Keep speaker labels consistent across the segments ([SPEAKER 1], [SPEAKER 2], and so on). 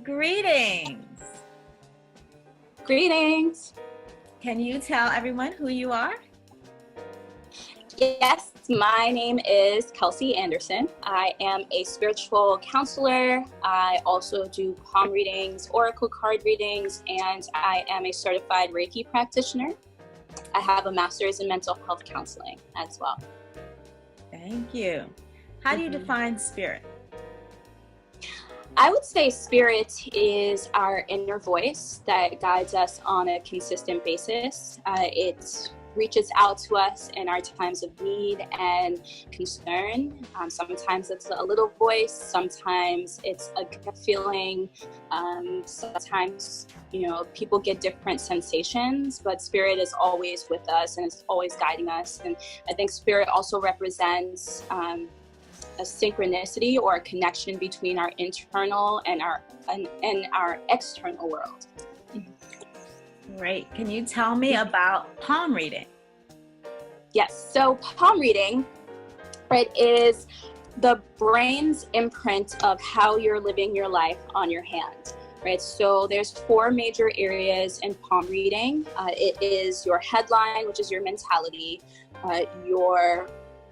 [SPEAKER 1] Greetings.
[SPEAKER 2] Greetings.
[SPEAKER 1] Can you tell everyone who you are?
[SPEAKER 2] Yes, my name is Kelsey Anderson. I am a spiritual counselor. I also do palm readings, oracle card readings, and I am a certified Reiki practitioner. I have a master's in mental health counseling as well.
[SPEAKER 1] Thank you. How do you define spirit?
[SPEAKER 2] I would say spirit is our inner voice that guides us on a consistent basis. It reaches out to us in our times of need and concern. Sometimes it's a little voice, sometimes it's a gut feeling, sometimes, people get different sensations, but spirit is always with us and it's always guiding us. And I think spirit also represents a synchronicity or a connection between our internal and our external world.
[SPEAKER 1] Great. Can you tell me about palm reading?
[SPEAKER 2] Yes. So palm reading, right, is the brain's imprint of how you're living your life on your hand, right? So there's 4 major areas in palm reading. It is your headline, which is your mentality, your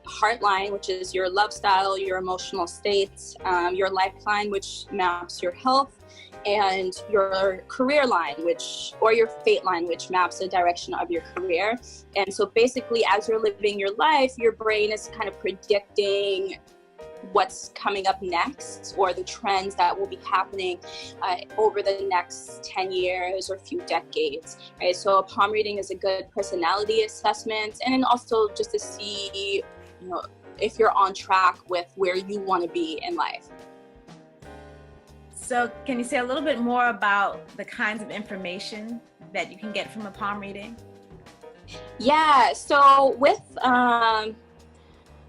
[SPEAKER 2] heart line, which is your love style, your emotional states, your lifeline, which maps your health, and your career line, or your fate line, which maps the direction of your career. And so basically, as you're living your life, your brain is kind of predicting what's coming up next or the trends that will be happening over the next 10 years or few decades, right? So a palm reading is a good personality assessment, and then also just to see, if you're on track with where you want to be in life.
[SPEAKER 1] So can you say a little bit more about the kinds of information that you can get from a palm reading?
[SPEAKER 2] Yeah, so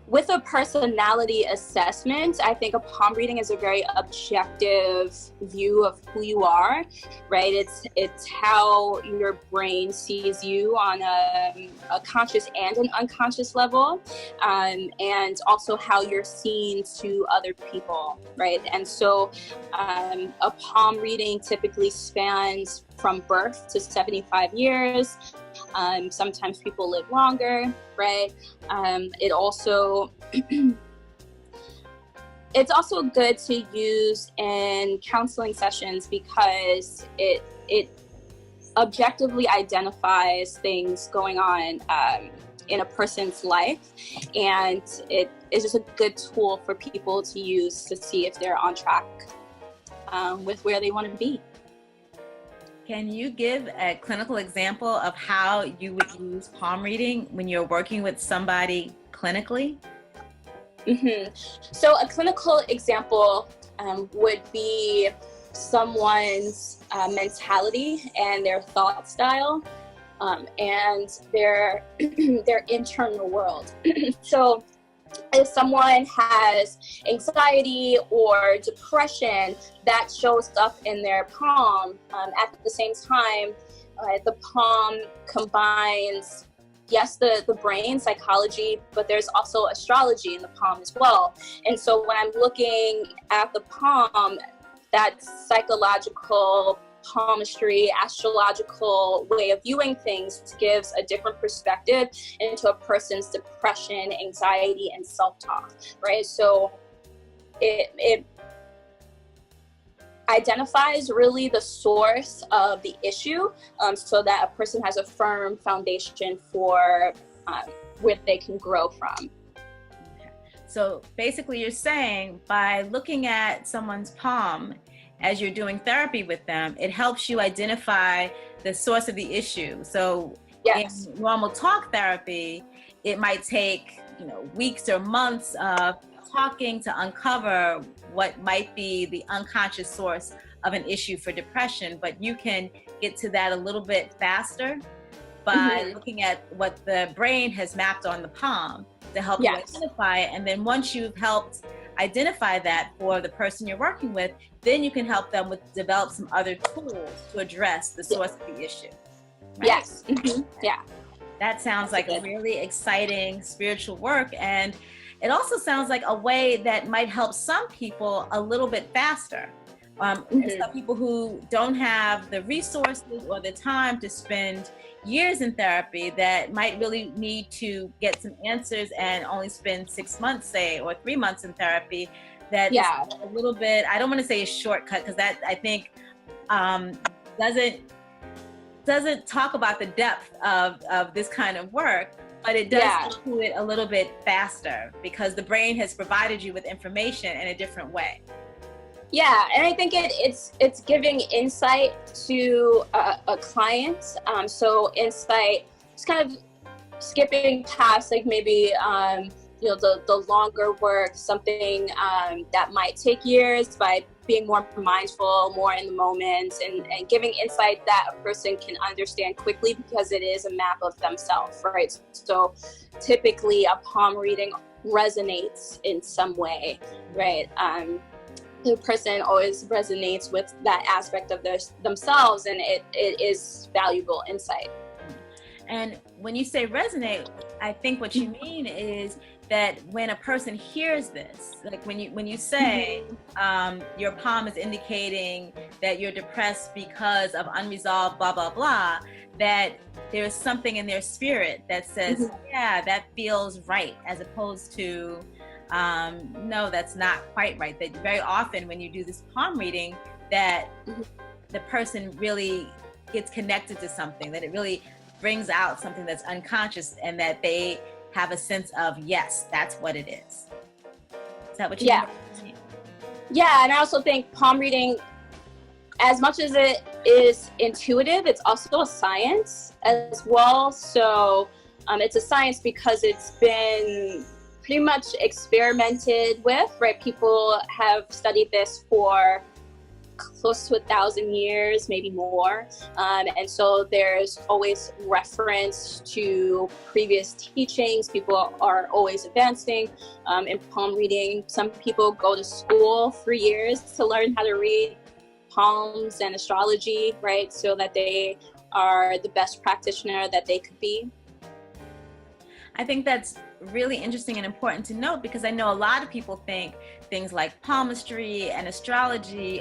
[SPEAKER 2] with a personality assessment, I think a palm reading is a very objective view of who you are, right? It's how your brain sees you on a conscious and an unconscious level, and also how you're seen to other people, right? And so a palm reading typically spans from birth to 75 years. Sometimes people live longer, right? It's also good to use in counseling sessions because it objectively identifies things going on in a person's life, and it is just a good tool for people to use to see if they're on track with where they want to be.
[SPEAKER 1] Can you give a clinical example of how you would use palm reading when you're working with somebody clinically?
[SPEAKER 2] So a clinical example would be someone's mentality and their thought style and their internal world. So if someone has anxiety or depression, that shows up in their palm. At the same time, the palm combines, yes, the brain, psychology, but there's also astrology in the palm as well. And so when I'm looking at the palm, that psychological palmistry, astrological way of viewing things gives a different perspective into a person's depression, anxiety, and self-talk, right? So it identifies really the source of the issue, so that a person has a firm foundation for where they can grow from.
[SPEAKER 1] Okay. So basically you're saying by looking at someone's palm as you're doing therapy with them, it helps you identify the source of the issue. So
[SPEAKER 2] yes,
[SPEAKER 1] in normal talk therapy, it might take weeks or months of talking to uncover what might be the unconscious source of an issue for depression, but you can get to that a little bit faster by looking at what the brain has mapped on the palm to help you identify it. And then once you've helped identify that for the person you're working with, then you can help them develop some other tools to address the source of the issue. Right?
[SPEAKER 2] Yes. Yeah.
[SPEAKER 1] That sounds like a really exciting spiritual work, and it also sounds like a way that might help some people a little bit faster. There's some people who don't have the resources or the time to spend years in therapy that might really need to get some answers and only spend 6 months, say, or 3 months in therapy. That is a little bit, I don't want to say a shortcut, because that, I think, doesn't talk about the depth of this kind of work, but it does do it a little bit faster because the brain has provided you with information in a different way.
[SPEAKER 2] Yeah, and I think it's giving insight to a client. So insight, it's kind of skipping past like maybe the longer work, something that might take years, by being more mindful, more in the moment, and giving insight that a person can understand quickly because it is a map of themselves, right? So typically a palm reading resonates in some way, right? The person always resonates with that aspect of themselves, and it is valuable insight.
[SPEAKER 1] And when you say resonate, I think what you mean is that when a person hears this, like when you say your palm is indicating that you're depressed because of unresolved blah blah blah, that there's something in their spirit that says, yeah, that feels right, as opposed to no, that's not quite right. That very often when you do this palm reading, that the person really gets connected to something, that it really brings out something that's unconscious, and that they have a sense of, yes, that's what it is. Is that what you mean?
[SPEAKER 2] Yeah, and I also think palm reading, as much as it is intuitive, it's also a science as well. So it's a science because it's been pretty much experimented with, right? People have studied this for close to 1,000 years, maybe more. And so there's always reference to previous teachings. People are always advancing in palm reading. Some people go to school for years to learn how to read palms and astrology, right? So that they are the best practitioner that they could be.
[SPEAKER 1] I think that's really interesting and important to note, because I know a lot of people think things like palmistry and astrology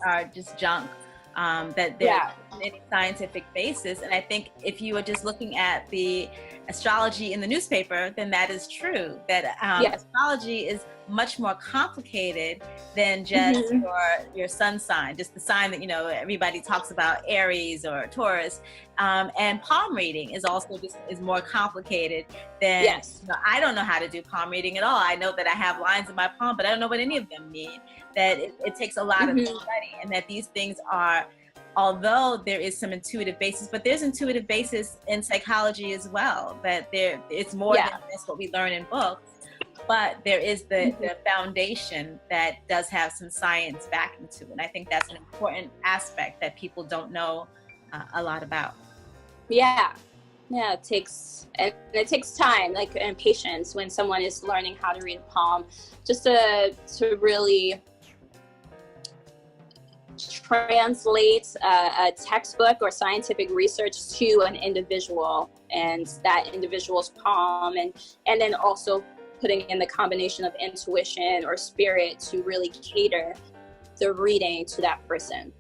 [SPEAKER 1] are just junk, that there's any scientific basis. And I think if you are just looking at the astrology in the newspaper, then that is true, that astrology is much more complicated than just your sun sign, just the sign that, everybody talks about, Aries or Taurus. And palm reading is also is more complicated than, I don't know how to do palm reading at all. I know that I have lines in my palm, but I don't know what any of them mean. That it takes a lot of study, and that these things are, although there is some intuitive basis, but there's intuitive basis in psychology as well, that it's more than just what we learn in books. But there is the foundation that does have some science backing to it. And I think that's an important aspect that people don't know a lot about.
[SPEAKER 2] Yeah, it takes time, and patience when someone is learning how to read a palm, just to really translate a textbook or scientific research to an individual and that individual's palm, and then also putting in the combination of intuition or spirit to really cater the reading to that person.